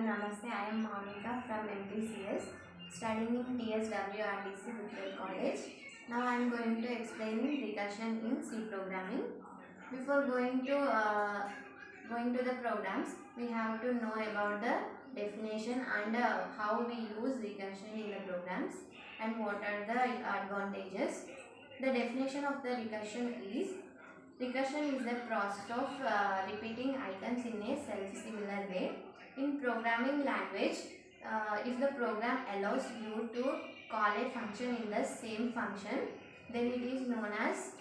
Namaste. I am Monica from MPCS, studying in TSWRTC Butler College. Now I am going to explain recursion in C programming. Before going to the programs, we have to know about the definition and how we use recursion in the programs and what are the advantages. The definition of the recursion is: recursion is the process of repeating items in a self-similar way. In programming language, if the program allows you to call a function in the same function, then it is known as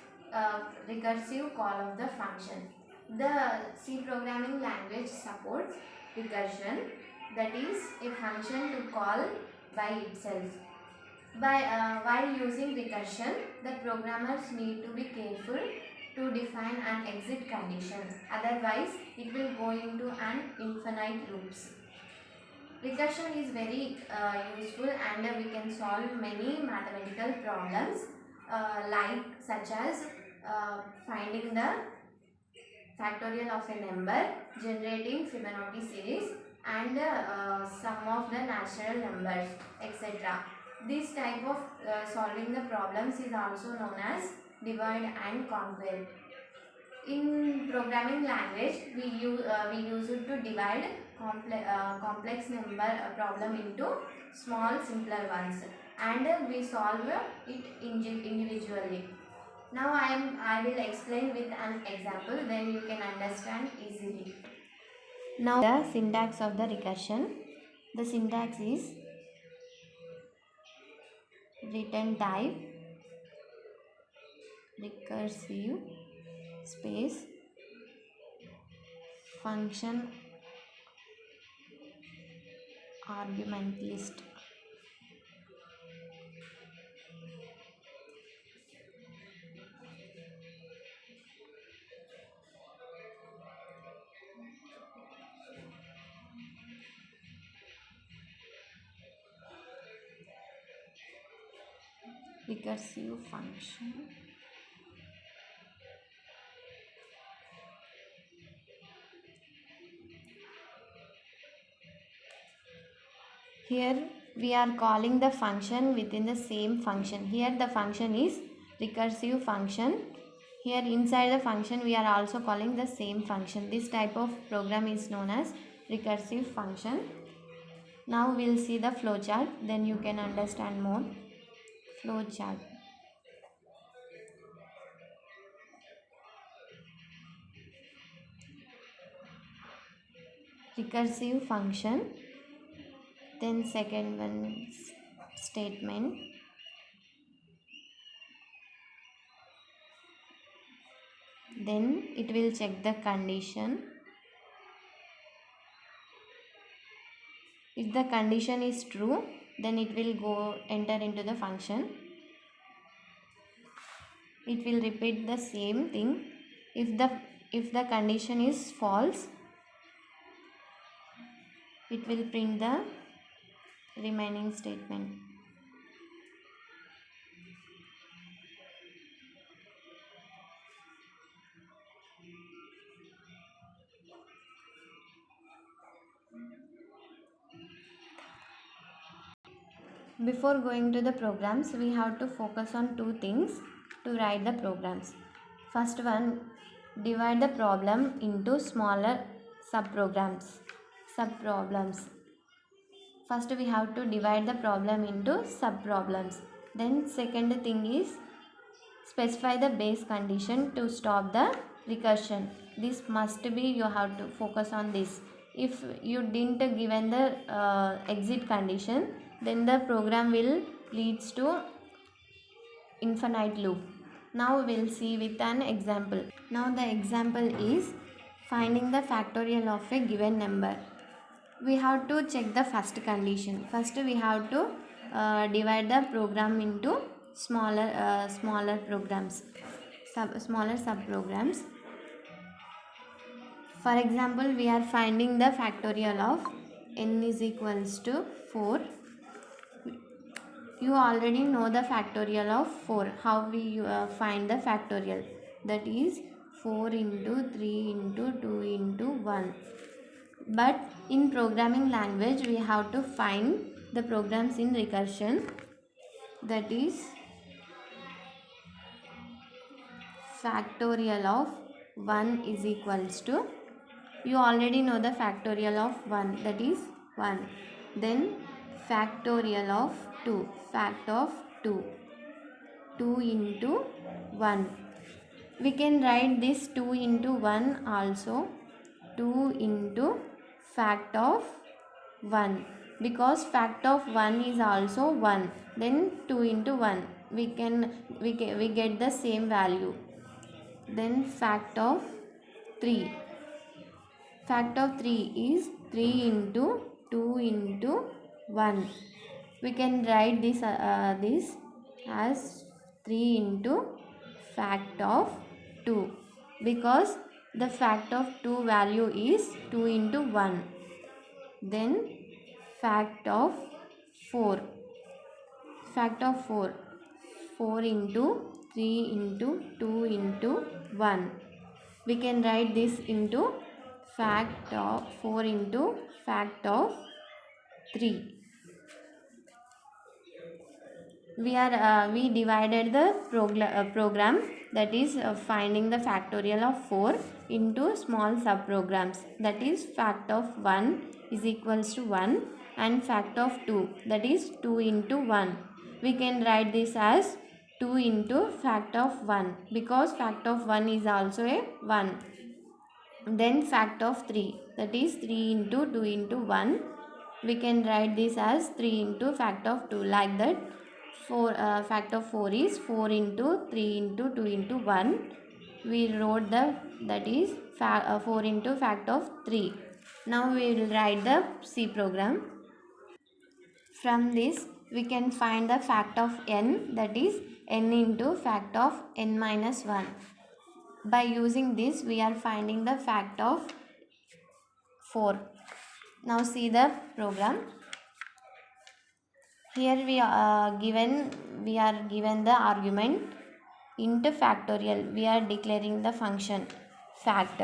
recursive call of the function. The C programming language supports recursion, that is a function to call by itself. While using recursion, the programmers need to be careful to define an exit condition, otherwise it will go into an infinite loops. Recursion is very useful and we can solve many mathematical problems such as finding the factorial of a number, generating Fibonacci series and sum of the natural numbers, etc. This type of solving the problems is also known as divide and conquer. In programming language, we use it to divide complex number problem into small simpler ones, and we solve it individually. Now I will explain with an example, then you can understand easily. Now the syntax of the recursion. The syntax is return type recursive space function argument list. Recursive function here we are calling the function within the same function. Here the function is recursive function. Here inside the function we are also calling the same function. This type of program is known as recursive function. Now we'll see the flowchart, then you can understand more. Flowchart. Recursive function, then second one statement, then it will check the condition. If the condition is true, then it will go enter into the function. It will repeat the same thing. If the condition is false, it will print the remaining statement. Before going to the programs, we have to focus on two things to write the programs. First one, divide the problem into smaller subproblems. First we have to divide the problem into subproblems. Then second thing is specify the base condition to stop the recursion. This must be, you have to focus on this. If you didn't given the exit condition, then the program will leads to infinite loop. Now we'll see with an example. Now the example is finding the factorial of a given number. We have to check the first condition. First we have to divide the program into smaller programs, smaller subprograms. For example, we are finding the factorial of n is equals to 4. You already know the factorial of 4. How we find the factorial? That is 4 into 3 into 2 into 1. But in programming language we have to find the programs in recursion, that is factorial of 1 is equals to, you already know the factorial of 1, that is 1. Then factorial of 2, fact of 2, 2 into 1. We can write this 2 into 1 also, 2 into fact of 1, because fact of 1 is also 1. Then 2 into 1, we get the same value. Then fact of 3, fact of 3 is 3 into 2 into 1. We can write this as 3 into fact of 2, because the fact of 2 value is 2 into 1. Then fact of 4, fact of 4, 4 into 3 into 2 into 1. We can write this into fact of 4 into fact of 3. We divided the program, that is finding the factorial of 4 into small subprograms, that is fact of 1 is equals to 1 and fact of 2, that is 2 into 1. We can write this as 2 into fact of 1, because fact of 1 is also a 1. Then fact of 3, that is 3 into 2 into 1. We can write this as 3 into fact of 2, like that. Fact of 4 is 4 into 3 into 2 into 1. We wrote that is 4 into fact of 3. Now we will write the C program. From this we can find the fact of n, that is n into fact of n minus 1. By using this we are finding the fact of 4. Now see the program. Here we are given the argument int factorial. We are declaring the function fact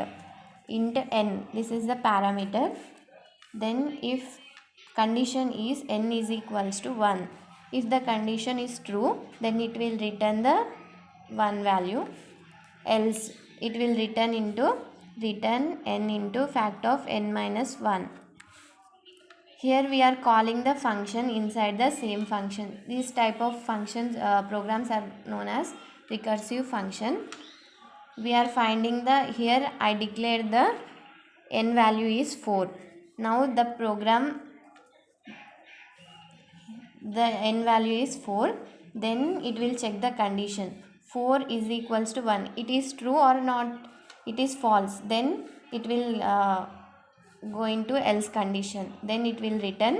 int n. This is the parameter. Then if condition is n is equals to 1. If the condition is true, then it will return the 1 value. Else it will return n into fact of n minus 1. Here we are calling the function inside the same function. These type of functions programs are known as recursive function. We are finding here I declared the n value is 4. Now the program, the n value is 4. Then it will check the condition. 4 is equals to 1. It is true or not? It is false. Then it will go into else condition. Then it will return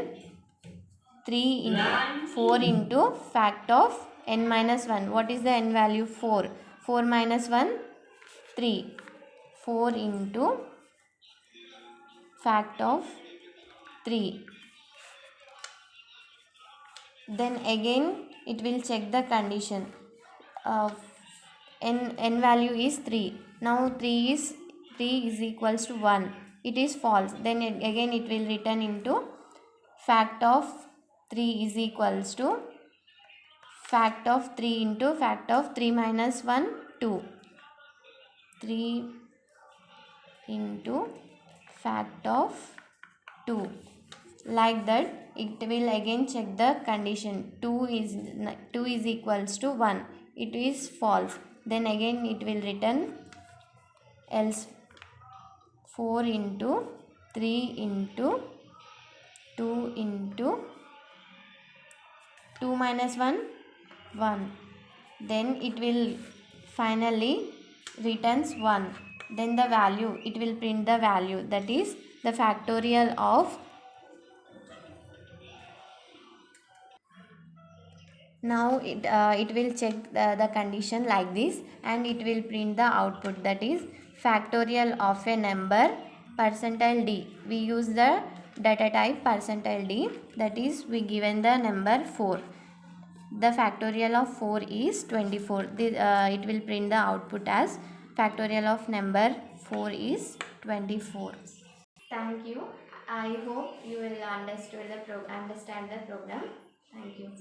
3 into 4 into fact of n minus 1. What is the n value? 4. 4 minus 1, 3. 4 into fact of 3. Then again it will check the condition. N value is 3. Now 3 is equals to 1. It is false. Then again it will return into fact of 3 is equals to fact of 3 into fact of 3 minus 1, 2. 3 into fact of 2. Like that it will again check the condition. 2 is equals to 1. It is false. Then again it will return else 4 into 3 into 2 into 2 minus 1, 1. Then it will finally returns 1. Then the value, it will print the value, that is the factorial of. Now it will check the condition like this and it will print the output, that is factorial of a number percentile d. We use the data type percentile d, that is we given the number 4. The factorial of 4 is 24. It will print the output as factorial of number 4 is 24. Thank you. I hope you will understand the program. Thank you.